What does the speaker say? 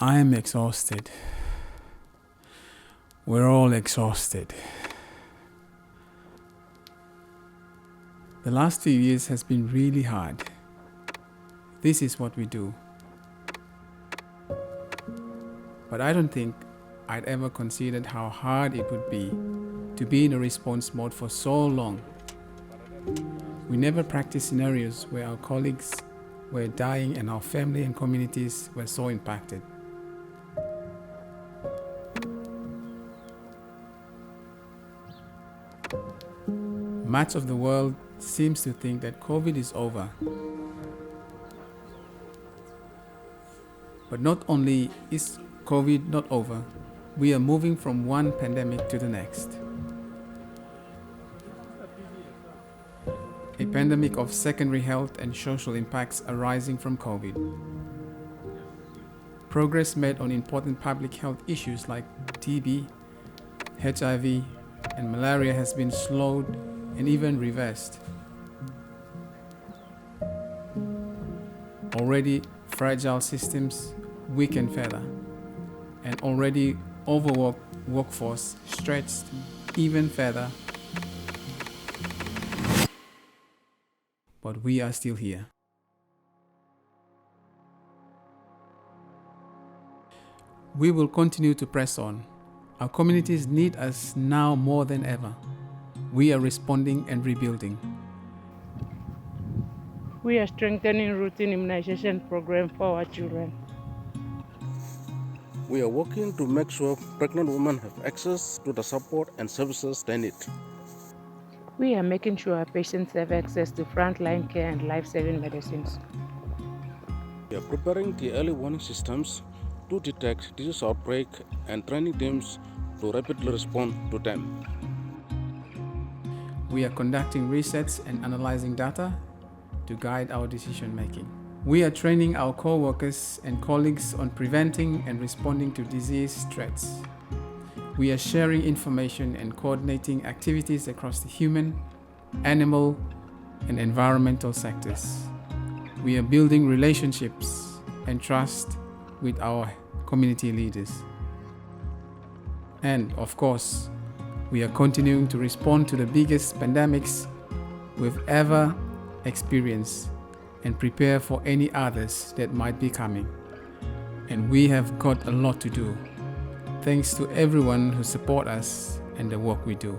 I am exhausted. We're all exhausted. The last few years has been really hard. This is what we do. But I don't think I'd ever considered how hard it would be to be in a response mode for so long. We never practiced scenarios where our colleagues were dying and our family and communities were so impacted. Much of the world seems to think that COVID is over. But not only is COVID not over, we are moving from one pandemic to the next. A pandemic of secondary health and social impacts arising from COVID. Progress made on important public health issues like TB, HIV, and malaria has been slowed and even reversed. Already fragile systems weaken further, and already overworked workforce stretched even further. But we are still here. We will continue to press on. Our communities need us now more than ever. We are responding and rebuilding. We are strengthening routine immunization program for our children. We are working to make sure pregnant women have access to the support and services they need. We are making sure our patients have access to frontline care and life-saving medicines. We are preparing the early warning systems to detect disease outbreak and training teams to rapidly respond to them. We are conducting research and analyzing data to guide our decision making. We are training our co-workers and colleagues on preventing and responding to disease threats. We are sharing information and coordinating activities across the human, animal, and environmental sectors. We are building relationships and trust with our community leaders. And of course, we are continuing to respond to the biggest pandemics we've ever experienced and prepare for any others that might be coming. And we have got a lot to do. Thanks to everyone who support us and the work we do.